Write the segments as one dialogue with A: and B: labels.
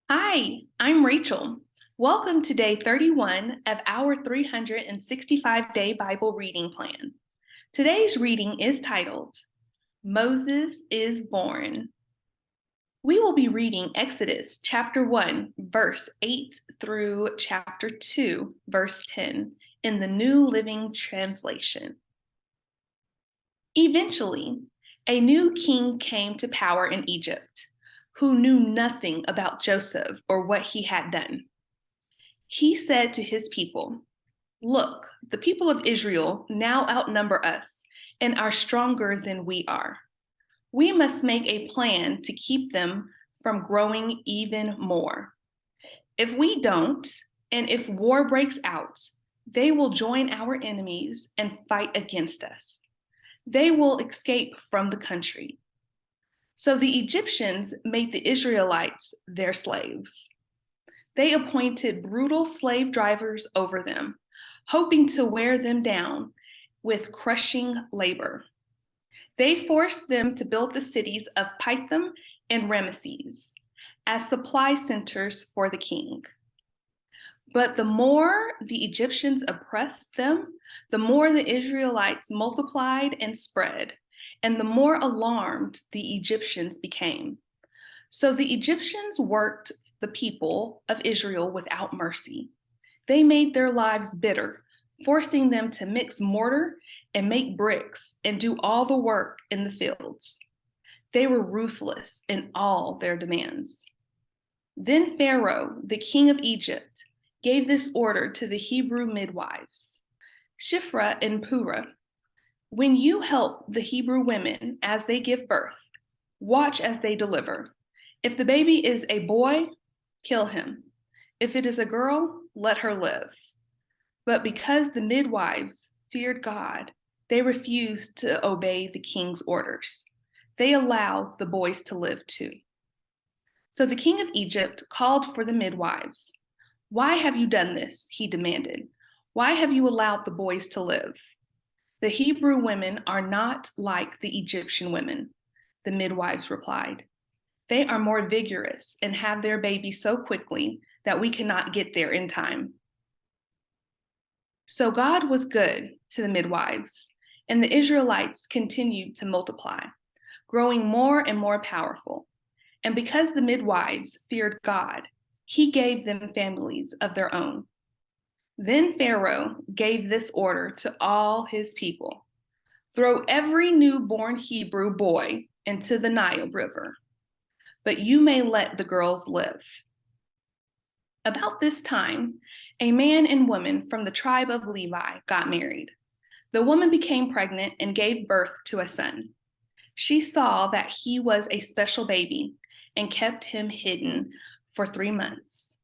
A: Hi, I'm Rachel. Welcome to day 31 of our 365-day Bible reading plan. Today's reading is titled, Moses is Born. We will be reading Exodus chapter 1, verse 8 through chapter 2, verse 10 in the New Living Translation. Eventually, a new king came to power in Egypt, who knew nothing about Joseph or what he had done. He said to his people, "Look, the people of Israel now outnumber us and are stronger than we are. We must make a plan to keep them from growing even more. If we don't, and if war breaks out, they will join our enemies and fight against us. They will escape from the country." So the Egyptians made the Israelites their slaves. They appointed brutal slave drivers over them, hoping to wear them down with crushing labor. They forced them to build the cities of Pithom and Ramesses as supply centers for the king. But the more the Egyptians oppressed them, the more the Israelites multiplied and spread, and the more alarmed the Egyptians became. So the Egyptians worked the people of Israel without mercy. They made their lives bitter, forcing them to mix mortar and make bricks and do all the work in the fields. They were ruthless in all their demands. Then Pharaoh, the king of Egypt, gave this order to the Hebrew midwives, Shiphrah and Puah. When you help the Hebrew women as they give birth, watch as they deliver. If the baby is a boy, kill him. If it is a girl, let her live. But because the midwives feared God, they refused to obey the king's orders. They allowed the boys to live too. So the king of Egypt called for the midwives. "Why have you done this?" he demanded. "Why have you allowed the boys to live?" "The Hebrew women are not like the Egyptian women," the midwives replied. "They are more vigorous and have their babies so quickly that we cannot get there in time." So God was good to the midwives, and the Israelites continued to multiply, growing more and more powerful. And because the midwives feared God, he gave them families of their own. Then Pharaoh gave this order to all his people: "Throw every newborn Hebrew boy into the Nile River, but you may let the girls live." About this time, a man and woman from the tribe of Levi got married. The woman became pregnant and gave birth to a son. She saw that he was a special baby and kept him hidden for 3 months.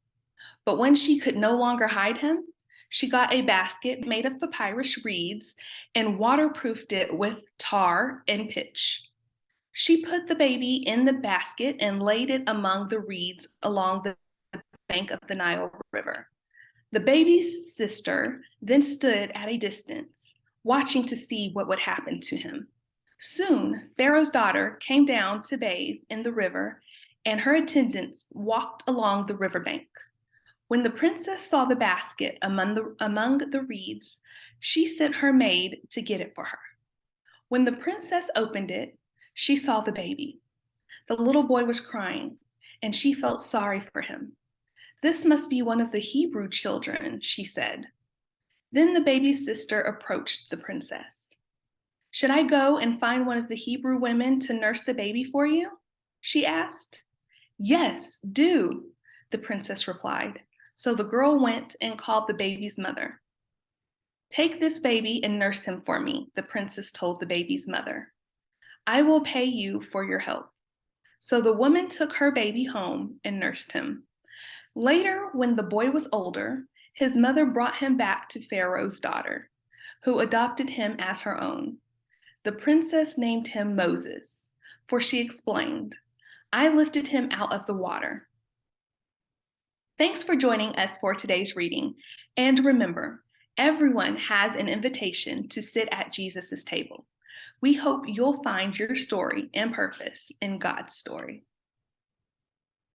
A: But when she could no longer hide him, she got a basket made of papyrus reeds and waterproofed it with tar and pitch. She put the baby in the basket and laid it among the reeds along the bank of the Nile River. The baby's sister then stood at a distance, watching to see what would happen to him. Soon, Pharaoh's daughter came down to bathe in the river, and her attendants walked along the riverbank. When the princess saw the basket among the reeds, she sent her maid to get it for her. When the princess opened it, she saw the baby. The little boy was crying, and she felt sorry for him. "This must be one of the Hebrew children," she said. Then the baby's sister approached the princess. "Should I go and find one of the Hebrew women to nurse the baby for you?" she asked. "Yes, do," the princess replied. So the girl went and called the baby's mother. "Take this baby and nurse him for me," the princess told the baby's mother. "I will pay you for your help." So the woman took her baby home and nursed him. Later, when the boy was older, his mother brought him back to Pharaoh's daughter, who adopted him as her own. The princess named him Moses, for she explained, "I lifted him out of the water." Thanks for joining us for today's reading. And remember, everyone has an invitation to sit at Jesus' table. We hope you'll find your story and purpose in God's story.